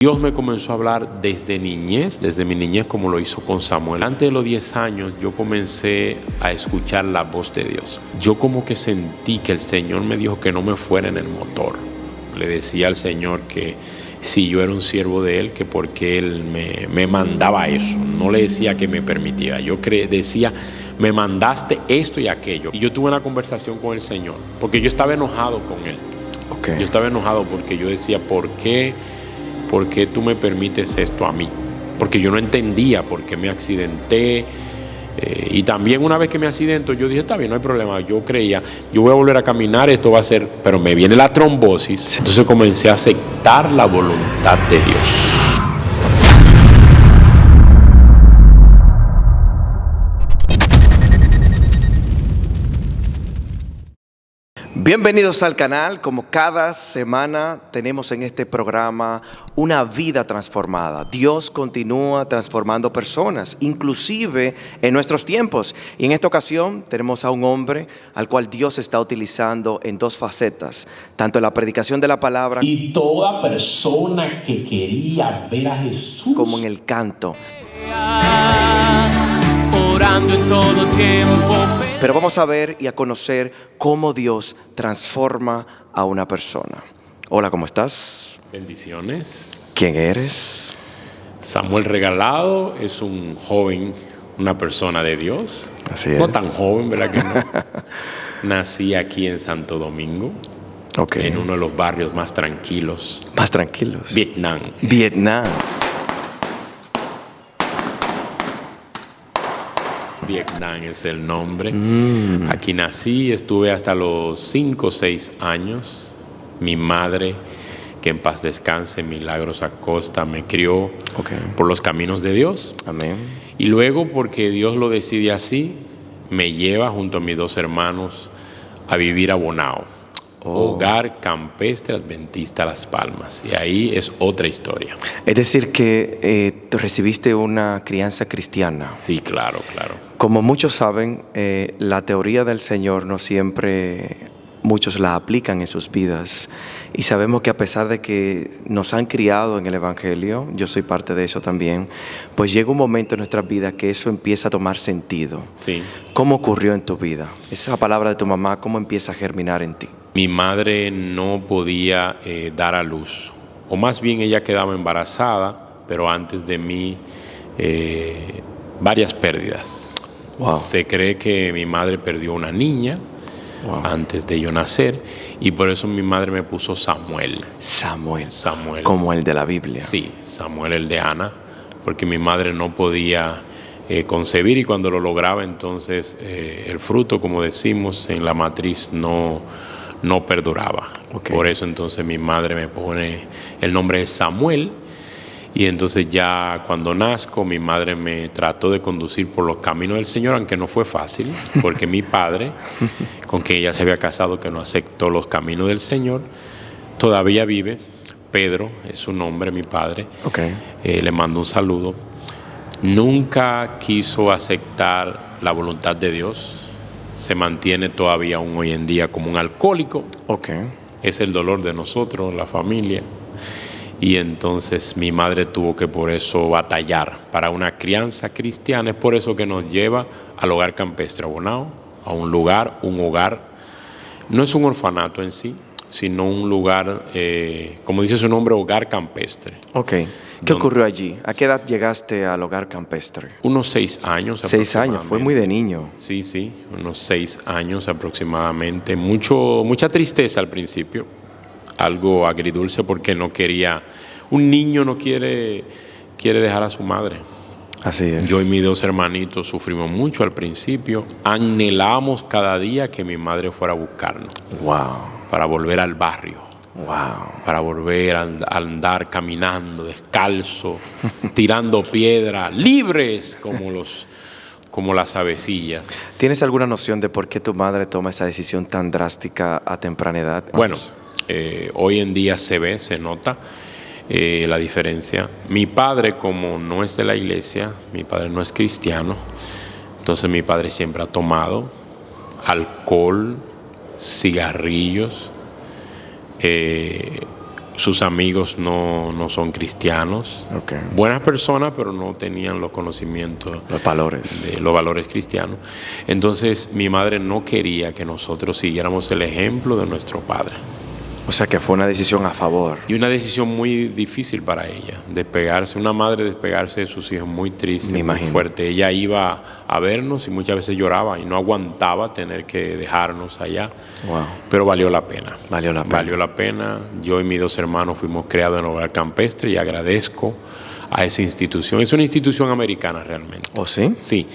Dios me comenzó a hablar desde mi niñez como lo hizo con Samuel. Antes de los 10 años yo comencé a escuchar la voz de Dios. Yo como que sentí que el Señor me dijo que no me fuera en el motor. Le decía al Señor que si yo era un siervo de Él, que porque Él me mandaba eso. No le decía que me permitía. Decía, me mandaste esto y aquello. Y yo tuve una conversación con el Señor, porque yo estaba enojado con Él. Okay. Yo estaba enojado porque yo decía, ¿por qué tú me permites esto a mí? Porque yo no entendía por qué me accidenté. Y también una vez que me accidento, yo dije, está bien, no hay problema. Yo creía, yo voy a volver a caminar, esto va a ser... Pero me viene la trombosis. Entonces comencé a aceptar la voluntad de Dios. Bienvenidos al canal. Como cada semana tenemos en este programa una vida transformada. Dios continúa transformando personas, inclusive en nuestros tiempos. Y en esta ocasión tenemos a un hombre al cual Dios está utilizando en dos facetas, tanto en la predicación de la palabra Y toda persona que quería ver a Jesús, como en el canto. Orando en todo tiempo. Pero vamos a ver y a conocer cómo Dios transforma a una persona. Hola, ¿cómo estás? bendiciones. ¿Quién eres? Samuel Regalado es un joven, una persona de Dios. Así es. No tan joven, ¿verdad que no? Nací aquí en Santo Domingo, Okay. en uno de los barrios más tranquilos. Más tranquilos. Vietnam. Vietnam. Vietnam es el nombre. Aquí nací, estuve hasta los 5 o 6 años. Mi madre, que en paz descanse, Milagros Acosta, me crió por los caminos de Dios. Amén. Y luego, porque Dios lo decide así, me lleva junto a mis 2 hermanos a vivir a Bonao. Hogar Campestre Adventista Las Palmas. Y ahí es otra historia. Es decir que recibiste una crianza cristiana. Sí, claro. Como muchos saben, la teoría del Señor no siempre muchos la aplican en sus vidas. Y sabemos que a pesar de que nos han criado en el Evangelio, yo soy parte de eso también, pues llega un momento en nuestras vidas que eso empieza a tomar sentido. Sí. ¿Cómo ocurrió en tu vida? Esa palabra de tu mamá, ¿cómo empieza a germinar en ti? Mi madre no podía dar a luz, o más bien ella quedaba embarazada, pero antes de mí varias pérdidas. Wow. Se cree que mi madre perdió una niña antes de yo nacer, y por eso mi madre me puso Samuel. Samuel. Como el de la Biblia. Sí, Samuel, el de Ana, porque mi madre no podía concebir, y cuando lo lograba, entonces el fruto, como decimos en la matriz, no perduraba. Okay. Por eso entonces mi madre me pone el nombre de Samuel. Y entonces ya cuando nazco, mi madre me trató de conducir por los caminos del Señor, aunque no fue fácil, porque mi padre, con quien ella se había casado, que no aceptó los caminos del Señor, todavía vive. Pedro es su nombre, mi padre. Okay. Le mando un saludo. Nunca quiso aceptar la voluntad de Dios. Se mantiene todavía aún hoy en día como un alcohólico. Okay. Es el dolor de nosotros, la familia. Y entonces mi madre tuvo que por eso batallar para una crianza cristiana. Es por eso que nos lleva al Hogar Campestre Bonao, a un hogar. No es un orfanato en sí, sino un lugar, como dice su nombre, Hogar Campestre. Okay. ¿Qué ocurrió allí? ¿A qué edad llegaste al Hogar Campestre? Unos 6 años. 6 años, fue muy de niño. Sí, unos 6 años aproximadamente. Mucha tristeza al principio, algo agridulce, porque un niño no quiere dejar a su madre. Así es. Yo y mis 2 hermanitos sufrimos mucho al principio. Anhelamos cada día que mi madre fuera a buscarnos. Wow. Para volver al barrio. Wow. Para volver a andar caminando descalzo, tirando piedra, libres como las avecillas. ¿Tienes alguna noción de por qué tu madre toma esa decisión tan drástica a temprana edad? Bueno, hoy en día se nota la diferencia. Mi padre, como no es de la iglesia, mi padre no es cristiano, entonces mi padre siempre ha tomado alcohol, cigarrillos, sus amigos no son cristianos. Ok. Buenas personas, pero no tenían los conocimientos, Los valores. de los valores cristianos. Entonces mi madre no quería que nosotros siguiéramos el ejemplo de nuestro padre. O sea que fue una decisión a favor. Y una decisión muy difícil para ella, una madre despegarse de sus hijos, muy triste, Me muy imagino. fuerte. Ella iba a vernos y muchas veces lloraba y no aguantaba tener que dejarnos allá. Wow. Pero valió la pena. Valió la pena. Valió la pena. Yo y mis 2 hermanos fuimos criados en el hogar campestre y agradezco a esa institución. Es una institución americana realmente. ¿Oh, sí? Sí,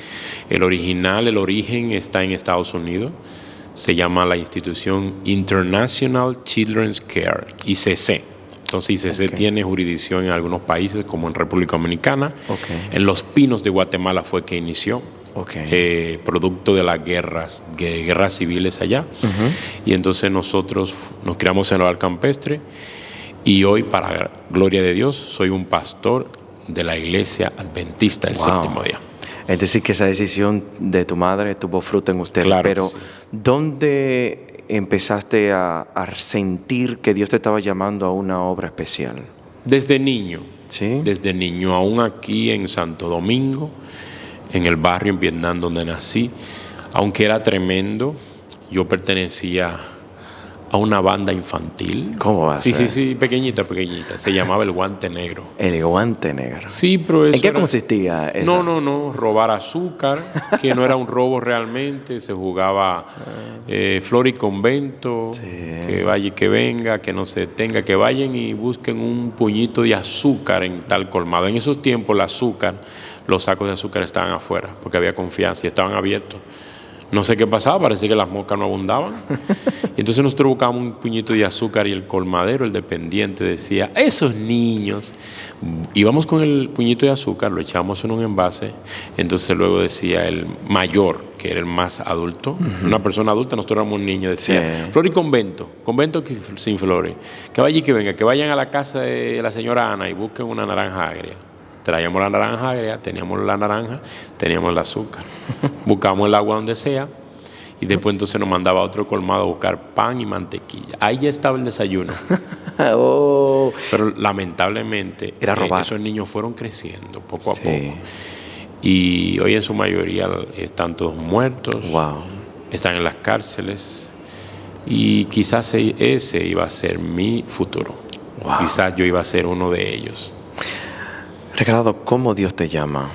el origen está en Estados Unidos. Se llama la institución International Children's Care, ICC. Entonces ICC Ok. tiene jurisdicción en algunos países como en República Dominicana. Ok. En Los Pinos de Guatemala fue que inició. Ok. Producto de las guerras civiles allá. Y entonces nosotros nos criamos en el hogar campestre y hoy, para gloria de Dios, soy un pastor de la iglesia adventista del Wow. séptimo día. Es decir, que esa decisión de tu madre tuvo fruto en usted. Claro Pero, que sí. ¿dónde empezaste a sentir que Dios te estaba llamando a una obra especial? Desde niño, ¿Sí? desde niño, aún aquí en Santo Domingo, en el barrio en Vietnam donde nací, aunque era tremendo, yo pertenecía a una banda infantil. ¿Cómo va a Sí, ser? sí, pequeñita. Se llamaba El Guante Negro. El guante negro. Sí, pero eso ¿En qué era- consistía eso? No, robar azúcar, que no era un robo realmente, se jugaba flor y convento, que vaya y que venga, que no se detenga, que vayan y busquen un puñito de azúcar en tal colmado. En esos tiempos los sacos de azúcar estaban afuera, porque había confianza y estaban abiertos. No sé qué pasaba, parece que las moscas no abundaban. Y entonces nosotros buscábamos un puñito de azúcar y el colmadero, el dependiente, decía, esos niños. Íbamos con el puñito de azúcar, lo echábamos en un envase. Entonces luego decía el mayor, que era el más adulto, una persona adulta, nosotros éramos un niño, decía, Sí. flor y convento sin flores. Que vaya y que venga, que vayan a la casa de la señora Ana y busquen una naranja agria. Traíamos la naranja agria, teníamos la naranja, teníamos el azúcar. Buscamos el agua donde sea y después entonces nos mandaba a otro colmado a buscar pan y mantequilla. Ahí ya estaba el desayuno. Oh. Pero lamentablemente Era robar. esos niños fueron creciendo poco a Sí. poco. Y hoy en su mayoría están todos muertos, Wow. están en las cárceles. Y quizás ese iba a ser mi futuro. Wow. Quizás yo iba a ser uno de ellos. Ricardo, ¿cómo Dios te llama?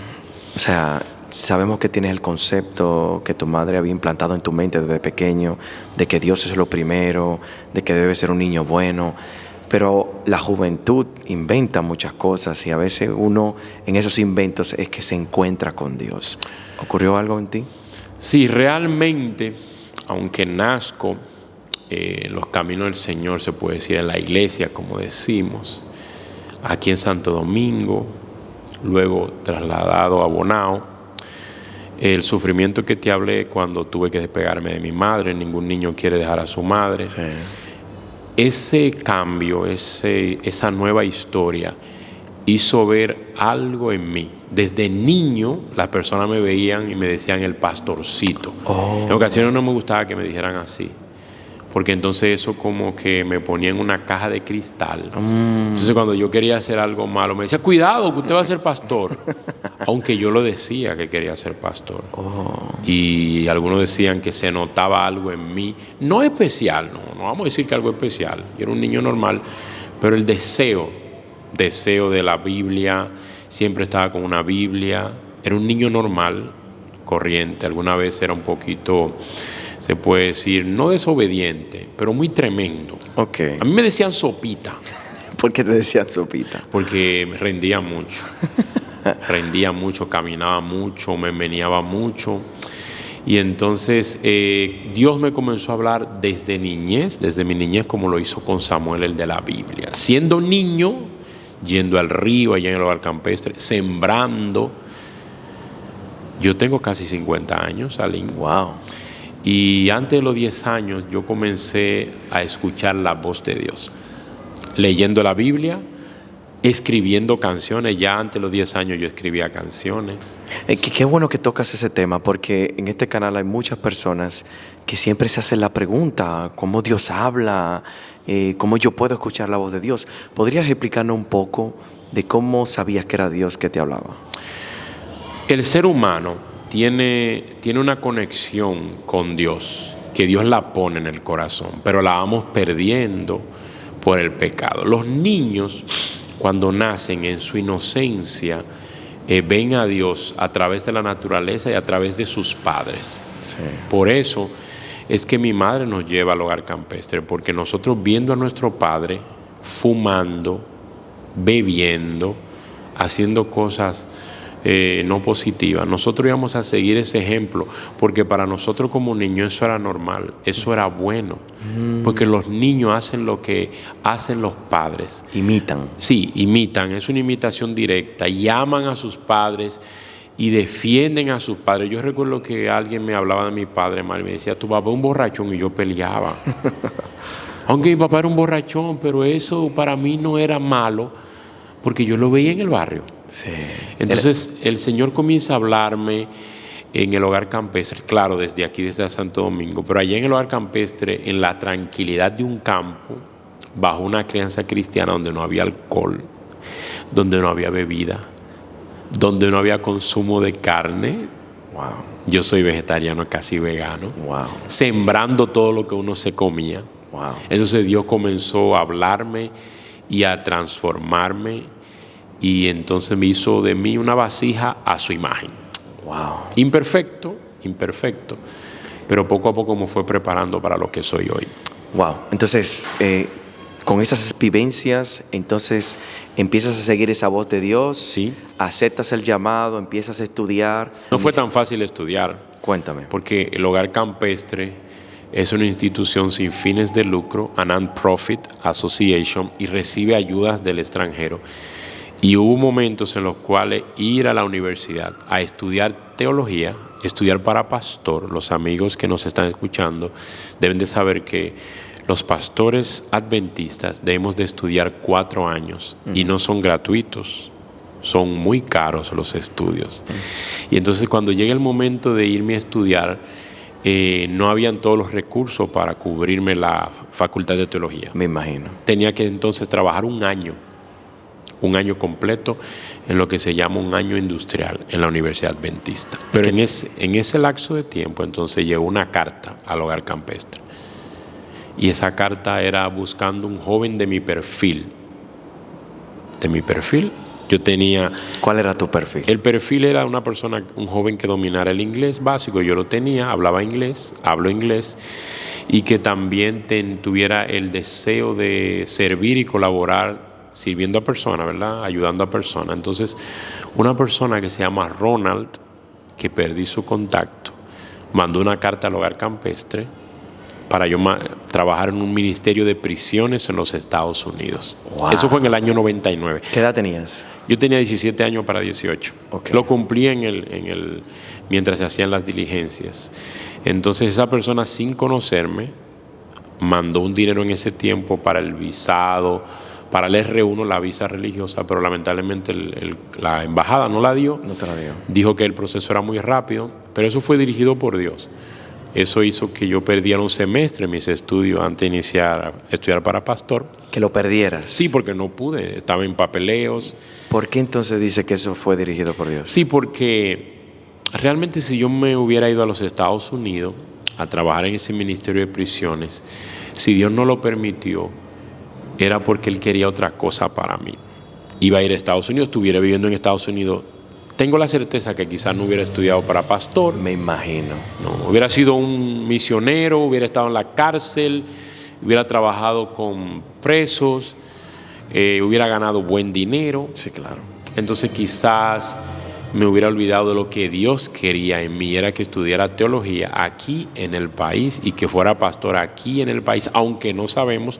O sea, sabemos que tienes el concepto que tu madre había implantado en tu mente desde pequeño, de que Dios es lo primero, de que debe ser un niño bueno, pero la juventud inventa muchas cosas y a veces uno en esos inventos es que se encuentra con Dios. ¿Ocurrió algo en ti? Sí, realmente, aunque nazco en los caminos del Señor, se puede decir en la iglesia, como decimos, aquí en Santo Domingo, luego trasladado a Bonao, el sufrimiento que te hablé cuando tuve que despegarme de mi madre, ningún niño quiere dejar a su madre. Sí. Ese cambio, esa nueva historia hizo ver algo en mí. Desde niño las personas me veían y me decían el pastorcito. Oh. En ocasiones no me gustaba que me dijeran así, porque entonces eso como que me ponía en una caja de cristal. Entonces cuando yo quería hacer algo malo me decía, cuidado, que usted va a ser pastor. Aunque yo lo decía que quería ser pastor. Y algunos decían que se notaba algo en mí, no especial, no vamos a decir que algo especial. Yo era un niño normal, pero el deseo de la Biblia, siempre estaba con una Biblia. Era un niño normal, corriente. Alguna vez era un poquito, se puede decir, no desobediente, pero muy tremendo. Ok. A mí me decían sopita, ¿Por qué te decían sopita? porque me rendía mucho. Rendía mucho, caminaba mucho, me meneaba mucho. Y entonces Dios me comenzó a hablar desde mi niñez, como lo hizo con Samuel, el de la Biblia. Siendo niño, yendo al río, allá en el hogar campestre, sembrando. Yo tengo casi 50 años, Aline. Wow. Y antes de los 10 años yo comencé a escuchar la voz de Dios, leyendo la Biblia, escribiendo canciones. Ya antes de los 10 años yo escribía canciones. Qué bueno que tocas ese tema, porque en este canal hay muchas personas que siempre se hacen la pregunta, ¿cómo Dios habla? ¿Cómo yo puedo escuchar la voz de Dios? ¿Podrías explicarnos un poco de cómo sabías que era Dios que te hablaba? El ser humano tiene una conexión con Dios, que Dios la pone en el corazón, pero la vamos perdiendo por el pecado. Los niños, cuando nacen en su inocencia, ven a Dios a través de la naturaleza y a través de sus padres. Sí. Por eso es que mi madre nos lleva al hogar campestre, porque nosotros viendo a nuestro padre fumando, bebiendo, haciendo cosas no positivas, nosotros íbamos a seguir ese ejemplo, porque para nosotros como niños eso era normal, eso era bueno, porque los niños hacen lo que hacen los padres. Imitan. Sí, imitan, es una imitación directa, y aman a sus padres y defienden a sus padres. Yo recuerdo que alguien me hablaba de mi padre mal y me decía, tu papá es un borrachón, y yo peleaba. Aunque mi papá era un borrachón, pero eso para mí no era malo, porque yo lo veía en el barrio. Sí. Entonces el Señor comienza a hablarme en el hogar campestre, claro, desde aquí, desde Santo Domingo, pero allá en el hogar campestre, en la tranquilidad de un campo, bajo una crianza cristiana donde no había alcohol, donde no había bebida, donde no había consumo de carne. Wow. Yo soy vegetariano, casi vegano. Wow. Sembrando todo lo que uno se comía. Wow. Entonces Dios comenzó a hablarme y a transformarme, y entonces me hizo de mí una vasija a su imagen. Wow. Imperfecto, pero poco a poco me fue preparando para lo que soy hoy. Wow. Entonces, con esas vivencias, entonces empiezas a seguir esa voz de Dios. Sí. Aceptas el llamado, empiezas a estudiar. No fue tan fácil estudiar. Cuéntame. Porque el hogar campestre es una institución sin fines de lucro, a non-profit association, y recibe ayudas del extranjero. Y hubo momentos en los cuales ir a la universidad a estudiar teología, estudiar para pastor, los amigos que nos están escuchando deben de saber que los pastores adventistas debemos de estudiar 4 años y no son gratuitos, son muy caros los estudios. Y entonces cuando llega el momento de irme a estudiar, no habían todos los recursos para cubrirme la facultad de teología. Me imagino. Tenía que entonces trabajar un año completo en lo que se llama un año industrial en la Universidad Adventista. Pero en ese lapso de tiempo entonces llegó una carta al hogar campestre. Y esa carta era buscando un joven de mi perfil. Yo tenía... ¿Cuál era tu perfil? El perfil era una persona, un joven que dominara el inglés básico. Yo lo tenía, hablaba inglés, hablo inglés, y que también tuviera el deseo de servir y colaborar sirviendo a personas, ¿verdad? Ayudando a personas. Entonces, una persona que se llama Ronald, que perdí su contacto, mandó una carta al hogar campestre para yo trabajar en un ministerio de prisiones en los Estados Unidos. Wow. Eso fue en el año 99. ¿Qué edad tenías? Yo tenía 17 años para 18. Okay. Lo cumplí mientras se hacían las diligencias. Entonces esa persona, sin conocerme, mandó un dinero en ese tiempo para el visado, para el R1, la visa religiosa, pero lamentablemente la embajada no la dio. No te la dio. Dijo que el proceso era muy rápido, pero eso fue dirigido por Dios. Eso hizo que yo perdiera un semestre en mis estudios antes de iniciar a estudiar para pastor. ¿Que lo perdieras? Sí, porque no pude, estaba en papeleos. ¿Por qué entonces dice que eso fue dirigido por Dios? Sí, porque realmente si yo me hubiera ido a los Estados Unidos a trabajar en ese ministerio de prisiones, si Dios no lo permitió, era porque Él quería otra cosa para mí. Iba a ir a Estados Unidos, estuviera viviendo en Estados Unidos. Tengo la certeza que quizás no hubiera estudiado para pastor. Me imagino. No, hubiera sido un misionero, hubiera estado en la cárcel, hubiera trabajado con presos, hubiera ganado buen dinero. Sí, claro. Entonces quizás me hubiera olvidado de lo que Dios quería en mí, era que estudiara teología aquí en el país y que fuera pastor aquí en el país, aunque no sabemos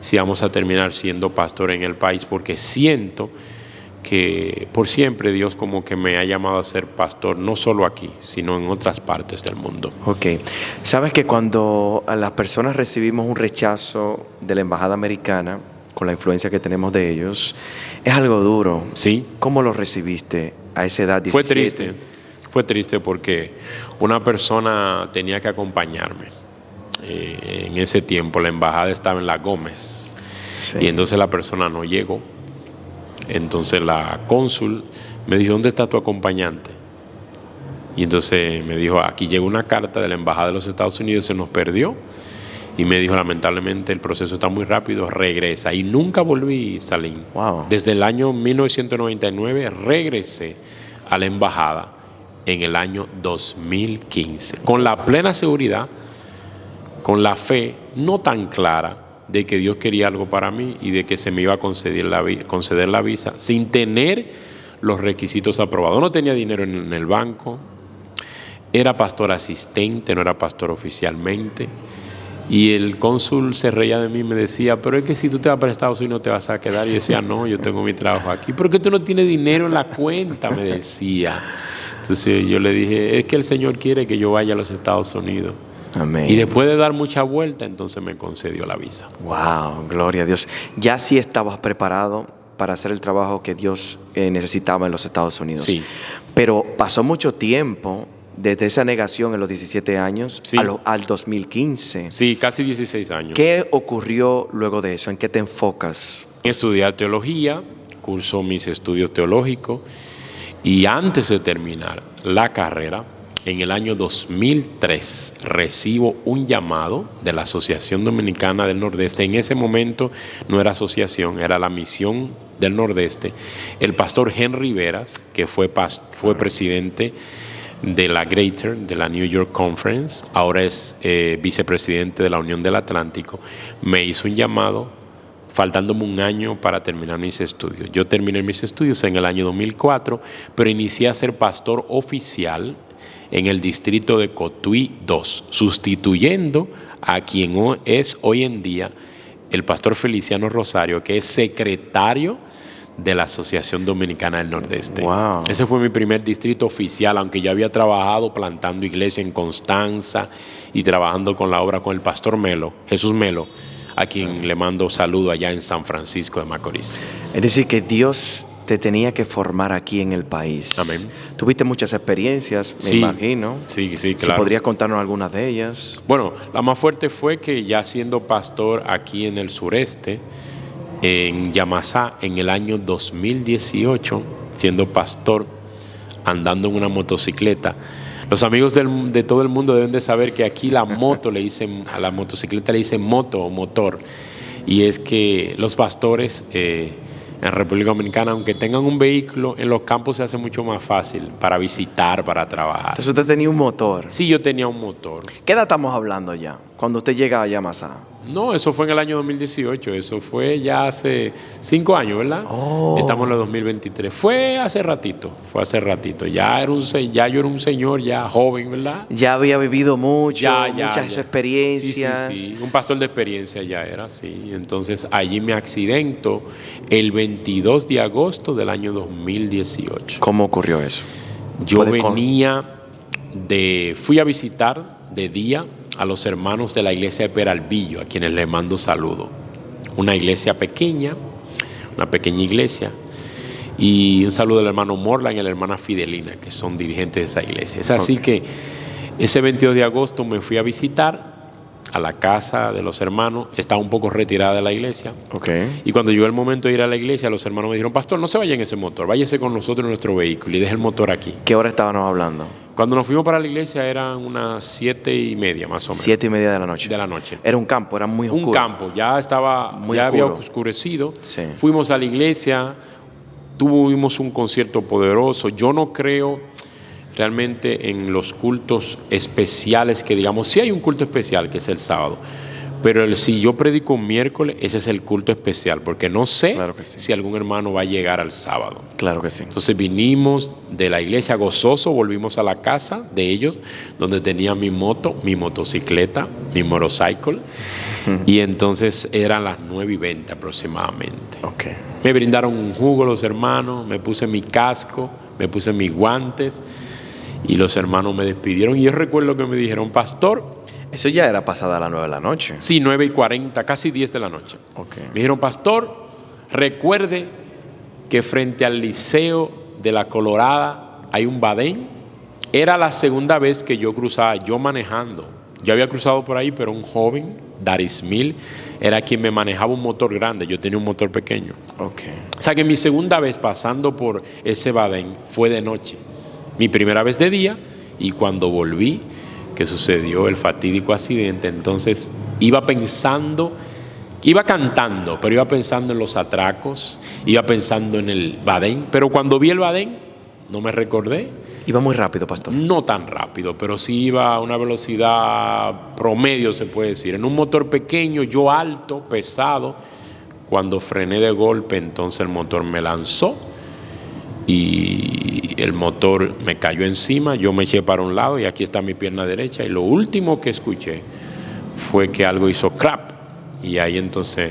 si vamos a terminar siendo pastor en el país, porque siento que por siempre Dios como que me ha llamado a ser pastor, no solo aquí, sino en otras partes del mundo. Ok. Sabes que cuando a las personas recibimos un rechazo de la embajada americana con la influencia que tenemos de ellos, es algo duro. Sí. ¿Cómo lo recibiste a esa edad? 17? Fue triste porque una persona tenía que acompañarme. En ese tiempo la embajada estaba en La Gómez, Sí. y entonces la persona no llegó. Entonces la cónsul me dijo, ¿dónde está tu acompañante? Y entonces me dijo, aquí llegó una carta de la embajada de los Estados Unidos, se nos perdió. Y me dijo, lamentablemente el proceso está muy rápido, regresa. Y nunca volví, Salim. Wow. Desde el año 1999 regresé a la embajada en el año 2015, con la plena seguridad, con la fe no tan clara de que Dios quería algo para mí y de que se me iba a conceder la visa sin tener los requisitos aprobados. No tenía dinero en el banco, era pastor asistente, no era pastor oficialmente. Y el cónsul se reía de mí y me decía, pero es que si tú te vas para Estados Unidos te vas a quedar. Y yo decía, no, yo tengo mi trabajo aquí. ¿Pero es que tú no tienes dinero en la cuenta? Me decía. Entonces yo le dije, es que el Señor quiere que yo vaya a los Estados Unidos. Amén. Y después de dar mucha vuelta, entonces me concedió la visa. Wow, gloria a Dios. Ya sí estabas preparado para hacer el trabajo que Dios necesitaba en los Estados Unidos. Sí. Pero pasó mucho tiempo desde esa negación en los 17 años Sí. al 2015. Sí, casi 16 años. ¿Qué ocurrió luego de eso? ¿En qué te enfocas? Estudié teología, cursó mis estudios teológicos y antes de terminar la carrera, en el año 2003 recibo un llamado de la Asociación Dominicana del Nordeste. En ese momento no era asociación, era la Misión del Nordeste. El pastor Henry Veras, que fue presidente de la Greater, de la New York Conference, ahora es vicepresidente de la Unión del Atlántico, me hizo un llamado faltándome un año para terminar mis estudios. Yo terminé mis estudios en el año 2004, pero inicié a ser pastor oficial en el distrito de Cotuí 2, sustituyendo a quien es hoy en día el pastor Feliciano Rosario, que es secretario de la Asociación Dominicana del Nordeste. Wow. Ese fue mi primer distrito oficial, aunque yo había trabajado plantando iglesia en Constanza y trabajando con la obra con el pastor Melo, Jesús Melo, a quien le mando saludo allá en San Francisco de Macorís. Es decir, que Dios te tenía que formar aquí en el país. Amén. Tuviste muchas experiencias, me Sí, imagino. Sí, Si claro. podrías contarnos algunas de ellas. Bueno, la más fuerte fue que ya siendo pastor aquí en el sureste, en Yamasá, en el año 2018, siendo pastor, andando en una motocicleta. Los amigos de todo el mundo deben de saber que aquí a la motocicleta le dicen moto o motor. Y es que los pastores en República Dominicana, aunque tengan un vehículo, en los campos se hace mucho más fácil para visitar, para trabajar. Entonces usted tenía un motor. Sí, yo tenía un motor. ¿Qué edad estamos hablando ya? Cuando usted llega a Yamasá. No, eso fue en el año 2018, eso fue ya hace 5 años, ¿verdad? Oh. Estamos en el 2023. Fue hace ratito. Ya yo era un señor ya joven, ¿verdad? Ya había vivido mucho, muchas ya. experiencias. Sí. Un pastor de experiencia ya era, sí. Entonces allí me accidento el 22 de agosto del año 2018. ¿Cómo ocurrió eso? Yo fui a visitar de día a los hermanos de la iglesia de Peralvillo, a quienes les mando saludo. Una iglesia pequeña, una pequeña iglesia. Y un saludo al hermano Morlan y a la hermana Fidelina, que son dirigentes de esa iglesia. Es así que ese 22 de agosto me fui a visitar a la casa de los hermanos. Estaba un poco retirada de la iglesia. Okay. Y cuando llegó el momento de ir a la iglesia, los hermanos me dijeron, pastor, no se vaya en ese motor, váyase con nosotros en nuestro vehículo y deje el motor aquí. ¿Qué hora estábamos hablando? Cuando nos fuimos para la iglesia eran unas 7:30 más o menos. 7:30 de la noche. De la noche. Era un campo, era muy oscuro. Un campo, ya había oscurecido. Sí. Fuimos a la iglesia, tuvimos un concierto poderoso. Yo no creo realmente en los cultos especiales que digamos, sí hay un culto especial que es el sábado, pero si yo predico un miércoles, ese es el culto especial, porque no sé si algún hermano va a llegar al sábado. Claro que sí. Entonces vinimos de la iglesia gozoso, volvimos a la casa de ellos, donde tenía mi moto, mi motocicleta, mi motorcycle, y entonces eran las 9:20 aproximadamente. Okay. Me brindaron un jugo los hermanos, me puse mi casco, me puse mis guantes, y los hermanos me despidieron. Y yo recuerdo que me dijeron, pastor, Eso ya era pasada las 9 de la noche. Sí, 9:40, casi 10 de la noche. Okay. Me dijeron, pastor, recuerde que frente al Liceo de la Colorada hay un badén. Era la segunda vez que yo cruzaba, yo manejando. Yo había cruzado por ahí, pero un joven, Daris Mil, era quien me manejaba un motor grande. Yo tenía un motor pequeño. Okay. O sea que mi segunda vez pasando por ese badén fue de noche. Mi primera vez de día, y cuando volví, que sucedió el fatídico accidente, entonces iba pensando, iba cantando, pero iba pensando en los atracos, iba pensando en el badén. Pero cuando vi el badén, no me recordé. Iba muy rápido, pastor. No tan rápido, pero sí iba a una velocidad promedio, se puede decir. En un motor pequeño, yo alto, pesado. Cuando frené de golpe, entonces el motor me lanzó y el motor me cayó encima. Yo me eché para un lado y aquí está mi pierna derecha. Y lo último que escuché fue que algo hizo crap. Y ahí entonces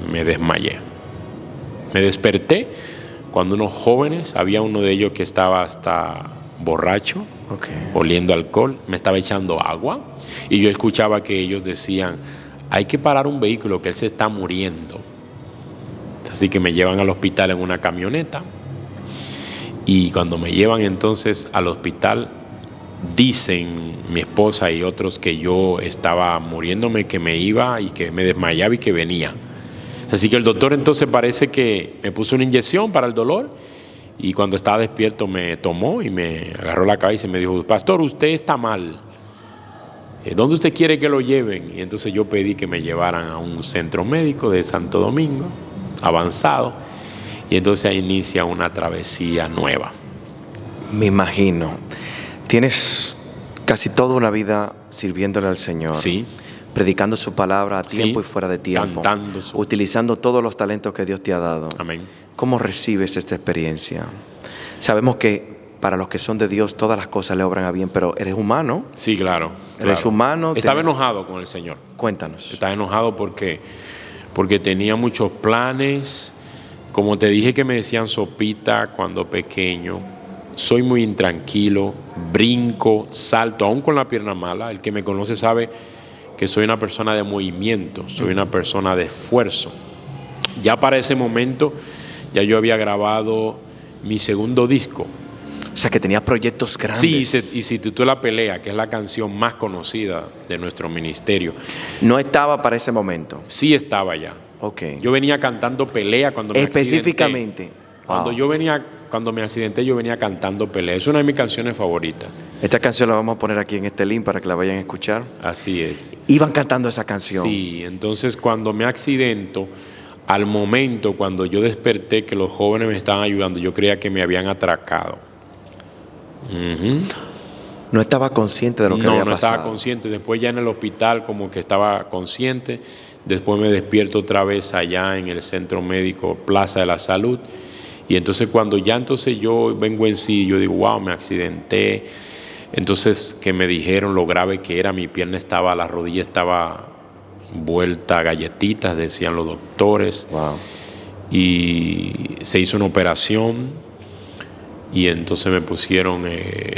me desmayé. Me desperté cuando unos jóvenes, había uno de ellos que estaba hasta borracho, oliendo alcohol, me estaba echando agua y yo escuchaba que ellos decían, hay que parar un vehículo que él se está muriendo. Así que me llevan al hospital en una camioneta y cuando me llevan entonces al hospital dicen mi esposa y otros que yo estaba muriéndome, que me iba y que me desmayaba y que venía. Así que el doctor entonces parece que me puso una inyección para el dolor y cuando estaba despierto me tomó y me agarró la cabeza y me dijo, pastor, usted está mal. ¿Dónde usted quiere que lo lleven? Y entonces yo pedí que me llevaran a un centro médico de Santo Domingo, avanzado, y entonces ahí inicia una travesía nueva. Me imagino. Tienes casi toda una vida sirviéndole al Señor. Sí. Predicando su palabra a tiempo Sí, y fuera de tiempo. cantando utilizando todos los talentos que Dios te ha dado. Amén. ¿Cómo recibes esta experiencia? Sabemos que para los que son de Dios todas las cosas le obran a bien, pero eres humano. Sí, claro. Eres humano. Estaba enojado con el Señor. Cuéntanos. Estaba enojado porque tenía muchos planes. Como te dije que me decían sopita cuando pequeño, soy muy intranquilo, brinco, salto, aún con la pierna mala. El que me conoce sabe que soy una persona de movimiento, soy una persona de esfuerzo. Ya para ese momento, ya yo había grabado mi segundo disco. O sea, que tenías proyectos grandes. Sí, y se titula Pelea, que es la canción más conocida de nuestro ministerio. No estaba para ese momento. Sí estaba ya. Okay. Yo venía cantando Pelea cuando me específicamente. accidenté. Cuando me accidenté, yo venía cantando Pelea. Es una de mis canciones favoritas. Esta canción la vamos a poner aquí en este link para que la vayan a escuchar. Así es. Iban cantando esa canción. Sí, entonces cuando me accidento, al momento, cuando yo desperté, que los jóvenes me estaban ayudando, yo creía que me habían atracado. No estaba consciente de lo que había pasado. No estaba consciente. Después ya en el hospital como que estaba consciente. Después me despierto otra vez allá en el centro médico Plaza de la Salud. Y entonces cuando ya entonces yo vengo en sí, yo digo, wow, me accidenté. Entonces que me dijeron lo grave que era, mi pierna estaba, la rodilla estaba vuelta a galletitas, decían los doctores. Wow. Y se hizo una operación y entonces me pusieron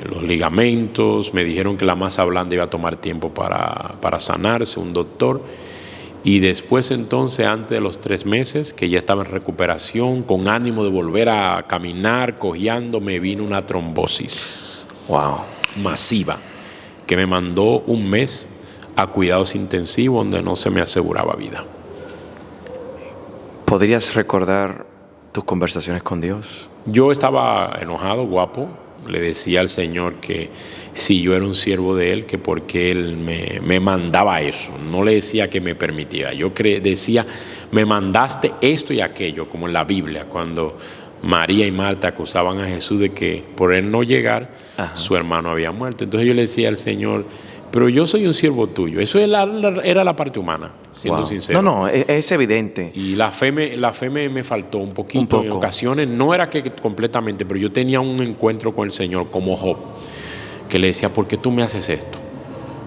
los ligamentos, me dijeron que la masa blanda iba a tomar tiempo para sanarse, un doctor. Y después entonces, antes de los 3 meses, que ya estaba en recuperación, con ánimo de volver a caminar, cojeando, me vino una trombosis. Wow. Masiva, que me mandó un mes a cuidados intensivos donde no se me aseguraba vida. ¿Podrías recordar tus conversaciones con Dios? Yo estaba enojado, guapo. Le decía al Señor que si yo era un siervo de Él, que porque Él me mandaba eso. No le decía que me permitía. Yo decía, me mandaste esto y aquello, como en la Biblia, cuando María y Marta acusaban a Jesús de que por Él no llegar, su hermano había muerto. Entonces yo le decía al Señor, pero yo soy un siervo tuyo. Eso era la parte humana, siendo sincero. No, es evidente. Y la fe me faltó un poquito. En ocasiones, no era que completamente, pero yo tenía un encuentro con el Señor como Job, que le decía, ¿por qué tú me haces esto?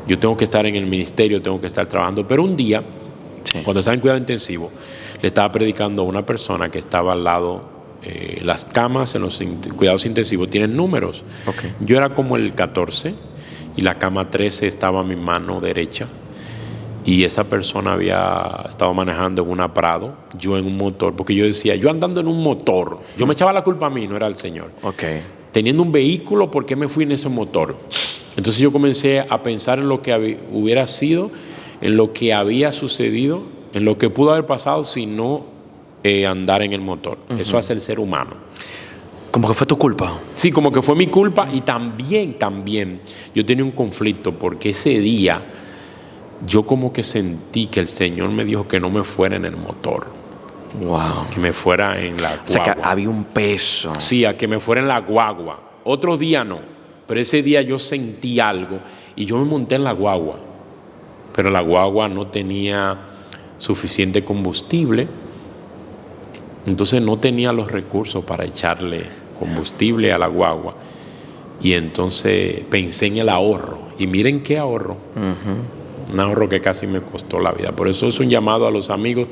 Yo tengo que estar en el ministerio, tengo que estar trabajando. Pero un día, cuando estaba en cuidado intensivo, le estaba predicando a una persona que estaba al lado. Las camas en los cuidados intensivos tienen números. Yo era como el 14. y la cama 13 estaba a mi mano derecha. Y esa persona había estado manejando en una Prado, yo en un motor, porque yo decía, yo andando en un motor, yo me echaba la culpa a mí, no era al Señor. Okay. Teniendo un vehículo, ¿por qué me fui en ese motor? Entonces yo comencé a pensar en lo que hubiera sido, en lo que había sucedido, en lo que pudo haber pasado si no andar en el motor. Eso hace el ser humano. Como que fue tu culpa. Sí, como que fue mi culpa, y también yo tenía un conflicto porque ese día yo como que sentí que el Señor me dijo que no me fuera en el motor. Wow. Que me fuera en la guagua. O sea, que había un peso. Sí, a que me fuera en la guagua. Otro día no, pero ese día yo sentí algo y yo me monté en la guagua. Pero la guagua no tenía suficiente combustible, entonces no tenía los recursos para echarle combustible a la guagua. Y entonces pensé en el ahorro. Y miren qué ahorro. Un ahorro que casi me costó la vida. Por eso es un llamado a los amigos.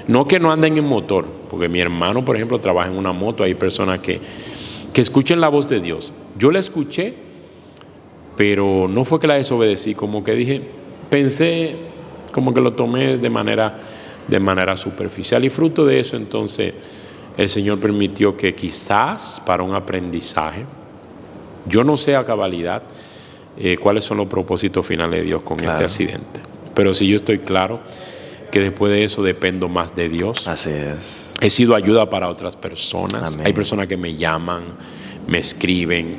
No que no anden en motor, porque mi hermano, por ejemplo, trabaja en una moto. Hay personas que escuchen la voz de Dios. Yo la escuché, pero no fue que la desobedecí. Como que dije, pensé, como que lo tomé de manera superficial. Y fruto de eso, entonces, el Señor permitió que quizás para un aprendizaje, yo no sé a cabalidad cuáles son los propósitos finales de Dios con este accidente. Pero sí yo estoy claro que después de eso dependo más de Dios. Así es. He sido ayuda para otras personas. Amén. Hay personas que me llaman, me escriben,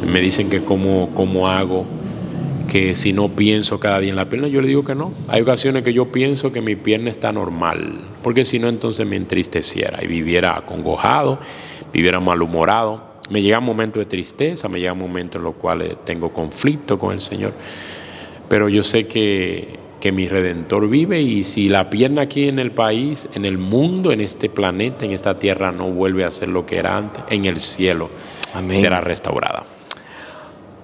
me dicen que cómo hago, que si no pienso cada día en la pierna. Yo le digo que no. Hay ocasiones que yo pienso que mi pierna está normal, porque si no entonces me entristeciera y viviera acongojado, viviera malhumorado. Me llegan momentos de tristeza, me llegan momentos en los cuales tengo conflicto con el Señor, pero yo sé que mi Redentor vive, y si la pierna aquí en el país, en el mundo, en este planeta, en esta tierra no vuelve a ser lo que era antes, en el cielo Amén. Será restaurada.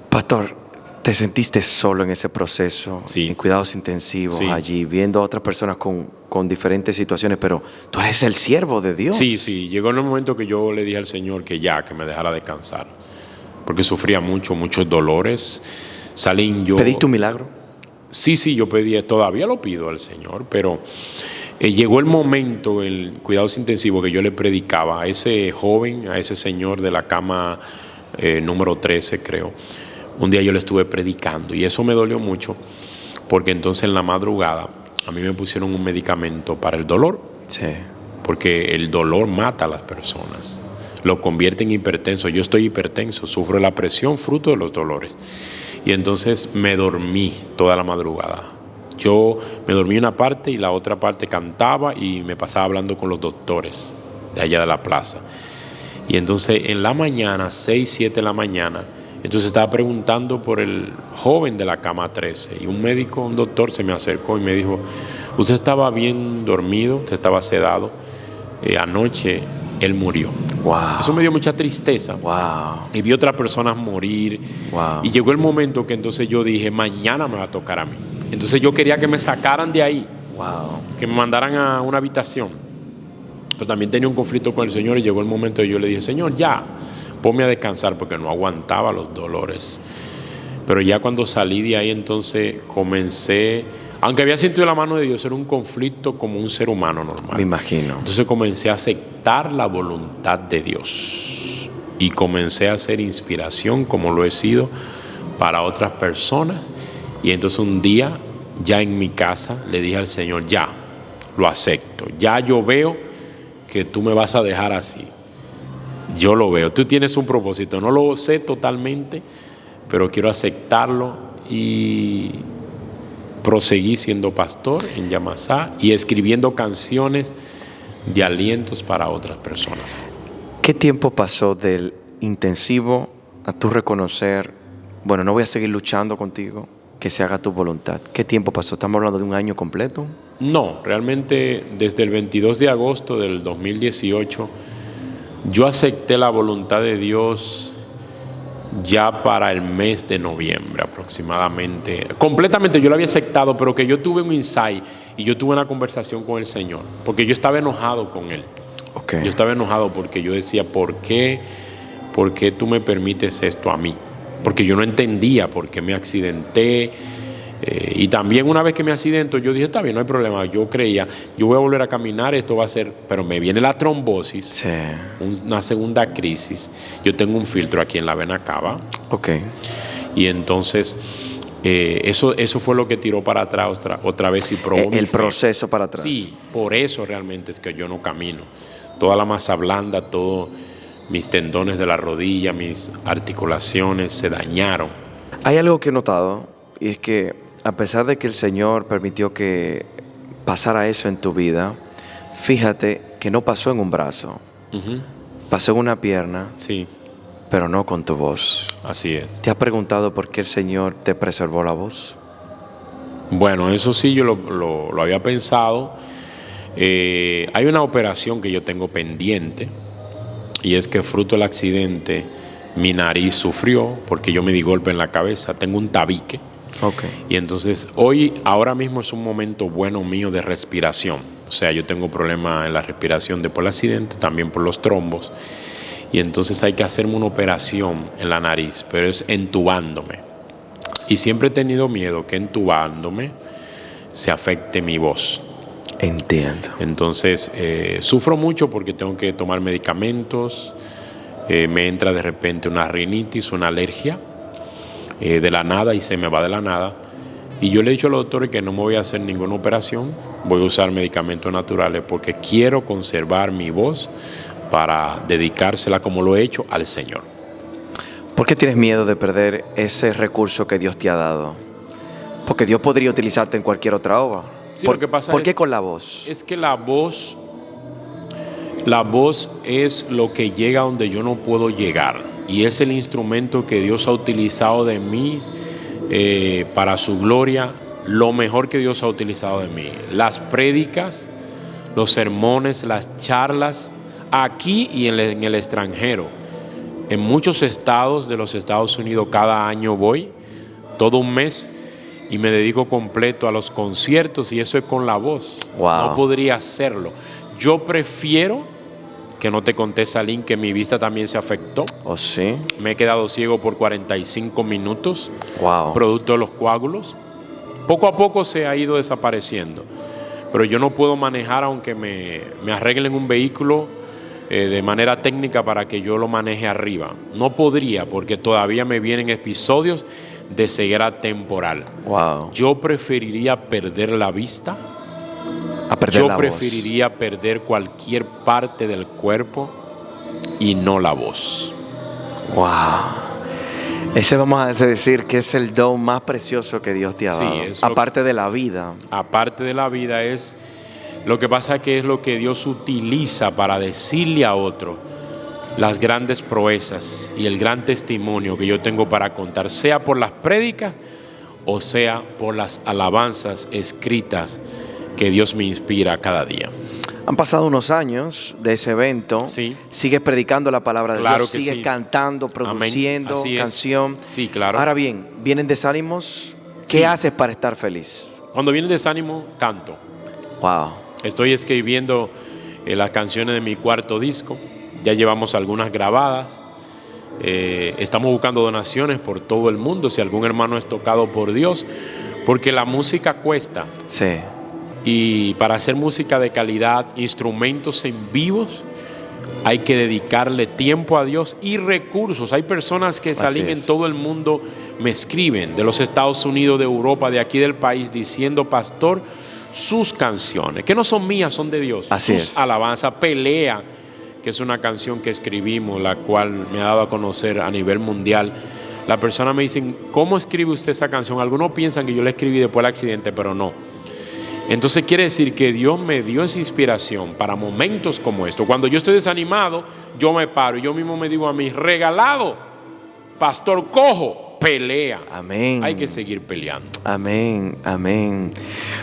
Pastor, ¿te sentiste solo en ese proceso? Sí. En cuidados intensivos, Sí. allí, viendo a otras personas con diferentes situaciones, pero tú eres el siervo de Dios. Sí, llegó en el momento que yo le dije al Señor que me dejara descansar, porque sufría muchos dolores. ¿Pediste un milagro? Sí, yo pedí, todavía lo pido al Señor, pero llegó el momento, el cuidados intensivos, que yo le predicaba a ese joven, a ese señor de la cama número 13, creo. Un día yo le estuve predicando y eso me dolió mucho, porque entonces en la madrugada a mí me pusieron un medicamento para el dolor. Sí. Porque el dolor mata a las personas, lo convierte en hipertenso. Yo estoy hipertenso, sufro la presión fruto de los dolores. Y entonces me dormí toda la madrugada. Yo me dormí una parte y la otra parte cantaba y me pasaba hablando con los doctores de allá de la plaza. Y entonces en la mañana, 6, 7 de la mañana, entonces estaba preguntando por el joven de la cama 13 y un doctor se me acercó y me dijo, usted estaba bien dormido, usted estaba sedado, anoche él murió. Wow. Eso me dio mucha tristeza. Wow. Y vi otras personas morir. Wow. Y llegó el momento que entonces yo dije, mañana me va a tocar a mí. Entonces yo quería que me sacaran de ahí. Wow. Que me mandaran a una habitación. Pero también tenía un conflicto con el Señor y llegó el momento que yo le dije, Señor, ya, ponme a descansar, porque no aguantaba los dolores. Pero ya cuando salí de ahí, entonces comencé, aunque había sentido la mano de Dios, era un conflicto como un ser humano normal. Me imagino. Entonces comencé a aceptar la voluntad de Dios y comencé a ser inspiración, como lo he sido para otras personas. Y entonces un día, ya en mi casa, le dije al Señor, ya, lo acepto. Ya yo veo que tú me vas a dejar así. Yo lo veo. Tú tienes un propósito. No lo sé totalmente, pero quiero aceptarlo. Y proseguí siendo pastor en Yamasá y escribiendo canciones de alientos para otras personas. ¿Qué tiempo pasó del intensivo a tú reconocer, bueno, no voy a seguir luchando contigo, que se haga tu voluntad? ¿Qué tiempo pasó? ¿Estamos hablando de un año completo? No, realmente desde el 22 de agosto del 2018 yo acepté la voluntad de Dios ya para el mes de noviembre aproximadamente. Completamente yo lo había aceptado, pero que yo tuve un insight y yo tuve una conversación con el Señor, porque yo estaba enojado con Él. Okay. Yo estaba enojado porque yo decía, ¿por qué tú me permites esto a mí? porque yo no entendía por qué me accidenté. Y también una vez que me accidento, yo dije, está bien, no hay problema. Yo creía, yo voy a volver a caminar, esto va a ser, pero me viene la trombosis, Sí. una segunda crisis. Yo tengo un filtro aquí en la vena cava. Ok. Y entonces eso fue lo que tiró para atrás otra vez y probó mi El fe. proceso para atrás. Sí, por eso realmente es que yo no camino. Toda la masa blanda, todos mis tendones de la rodilla, mis articulaciones se dañaron. Hay algo que he notado, y es que a pesar de que el Señor permitió que pasara eso en tu vida, fíjate que no pasó en un brazo, Ujú. pasó en una pierna, Sí, pero no con tu voz. así es. ¿Te has preguntado por qué el Señor te preservó la voz? Bueno, eso sí yo lo había pensado. Hay una operación que yo tengo pendiente, y es que fruto del accidente mi nariz sufrió porque yo me di golpe en la cabeza, tengo un tabique. Ok. Y entonces ahora mismo es un momento bueno mío de respiración. O sea, yo tengo problemas en la respiración después del accidente, también por los trombos. Y entonces hay que hacerme una operación en la nariz, pero es entubándome. Y siempre he tenido miedo que entubándome se afecte mi voz. Entiendo. Entonces sufro mucho porque tengo que tomar medicamentos. Me entra de repente una rinitis, una alergia. De la nada, y se me va de la nada. Y yo le he dicho a los doctores que no me voy a hacer ninguna operación, voy a usar medicamentos naturales porque quiero conservar mi voz para dedicársela, como lo he hecho, al Señor. ¿Por qué tienes miedo de perder ese recurso que Dios te ha dado? Porque Dios podría utilizarte en cualquier otra obra. Sí, lo que pasa ¿Por qué es- con la voz? Es que la voz es lo que llega a donde yo no puedo llegar, y es el instrumento que Dios ha utilizado de mí para su gloria, lo mejor que Dios ha utilizado de mí. Las prédicas, los sermones, las charlas, aquí y en el extranjero. En muchos estados de los Estados Unidos cada año voy, todo un mes, y me dedico completo a los conciertos, y eso es con la voz. Wow. No podría hacerlo. Yo prefiero, que no te conté, Salim, que mi vista también se afectó. ¿Oh, sí? Me he quedado ciego por 45 minutos, Wow. producto de los coágulos. Poco a poco se ha ido desapareciendo, pero yo no puedo manejar aunque me arreglen un vehículo de manera técnica para que yo lo maneje arriba. No podría, porque todavía me vienen episodios de ceguera temporal. Wow. Yo preferiría perder la vista. A perder Yo la preferiría perder cualquier parte del cuerpo y no la voz. voz. Wow. Ese vamos a decir que es el don más precioso que Dios te ha Sí, dado. es lo Aparte de la vida. Aparte de la vida, es lo que pasa, que es lo que Dios utiliza para decirle a otro las grandes proezas y el gran testimonio que yo tengo para contar, sea por las prédicas o sea por las alabanzas escritas que Dios me inspira cada día. Han pasado unos años de ese evento. Sí. Sigues predicando la palabra de Claro Dios. que Sigues sí. cantando, produciendo Así es. canción. Sí, claro. Ahora bien, ¿vienen desánimos? ¿Qué Sí. haces para estar feliz? Cuando viene el desánimo, canto. Wow. Estoy escribiendo las canciones de mi cuarto disco. Ya llevamos algunas grabadas. Estamos buscando donaciones por todo el mundo, si algún hermano es tocado por Dios, porque la música cuesta. Sí. Y para hacer música de calidad, instrumentos en vivos, hay que dedicarle tiempo a Dios y recursos. Hay personas que salen en es. todo el mundo, me escriben de los Estados Unidos, de Europa, de aquí del país, diciendo: pastor, sus canciones, que no son mías, son de Dios. Así sus es. alabanzas, Pelea, que es una canción que escribimos, la cual me ha dado a conocer a nivel mundial. La persona me dice: ¿cómo escribe usted esa canción? Algunos piensan que yo la escribí después del accidente, pero no. Entonces quiere decir que Dios me dio esa inspiración para momentos como estos. Cuando yo estoy desanimado, yo me paro y yo mismo me digo a mí: regalado, pastor cojo, pelea. Amén. Hay que seguir peleando. Amén, amén.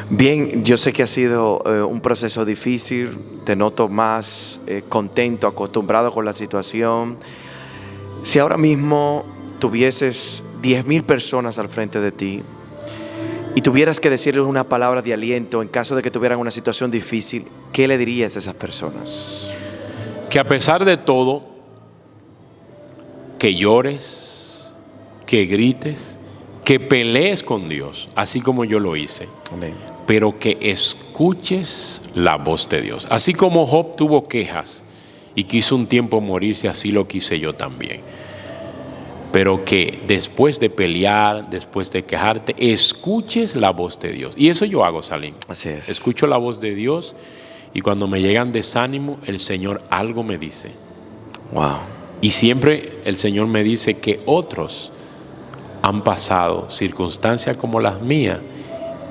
Bien, yo sé que ha sido un proceso difícil. Te noto más contento, acostumbrado con la situación. Si ahora mismo tuvieses 10,000 personas al frente de ti y tuvieras que decirles una palabra de aliento en caso de que tuvieran una situación difícil, ¿qué le dirías a esas personas? Que a pesar de todo, que llores, que grites, que pelees con Dios, así como yo lo hice. Amén. Pero que escuches la voz de Dios. Así como Job tuvo quejas y quiso un tiempo morirse, así lo quise yo también. Pero que después de pelear, después de quejarte, escuches la voz de Dios. Y eso yo hago, Salim. Así es. Escucho la voz de Dios y cuando me llegan desánimo, el Señor algo me dice. Wow. Y siempre el Señor me dice que otros han pasado circunstancias como las mías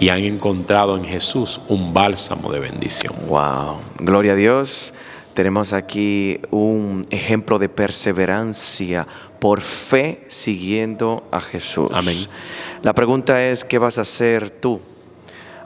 y han encontrado en Jesús un bálsamo de bendición. Wow. Gloria a Dios. Tenemos aquí un ejemplo de perseverancia por fe siguiendo a Jesús. Amén. La pregunta es, ¿qué vas a hacer tú?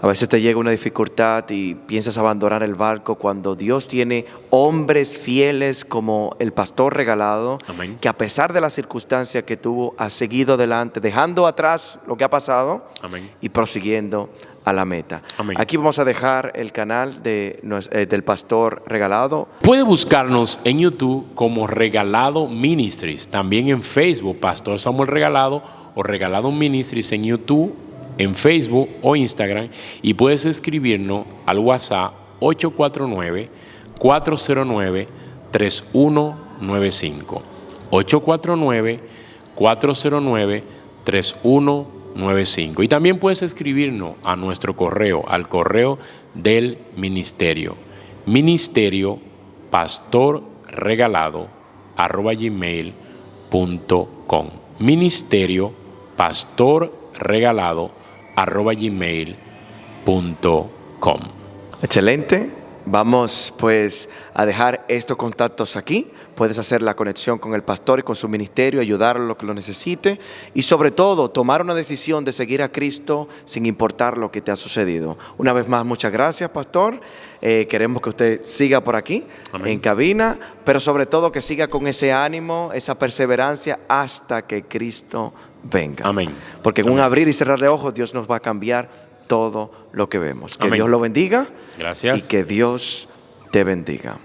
A veces te llega una dificultad y piensas abandonar el barco cuando Dios tiene hombres fieles como el pastor Regalado, Amén. que a pesar de las circunstancias que tuvo, ha seguido adelante, dejando atrás lo que ha pasado Amén. y prosiguiendo a la meta. Amén. Aquí vamos a dejar el canal del pastor Regalado. Puede buscarnos en YouTube como Regalado Ministries, también en Facebook, Pastor Samuel Regalado o Regalado Ministries en YouTube, en Facebook o Instagram, y puedes escribirnos al WhatsApp 849-409-3195. 849-409-3195. Y también puedes escribirnos a nuestro correo, al correo del ministerio, ministerio.pastorregalado@gmail.com. ministerio.pastorregalado@gmail.com. Excelente. Vamos pues a dejar estos contactos aquí. Puedes hacer la conexión con el pastor y con su ministerio, ayudarlo a lo que lo necesite y sobre todo tomar una decisión de seguir a Cristo sin importar lo que te ha sucedido. Una vez más, muchas gracias, pastor. Queremos que usted siga por aquí. Amén. En cabina, pero sobre todo que siga con ese ánimo, esa perseverancia hasta que Cristo venga. Amén. Porque en Amén. un abrir y cerrar de ojos Dios nos va a cambiar todo lo que vemos. Que Amén. Dios lo bendiga. Gracias. Y que Dios te bendiga.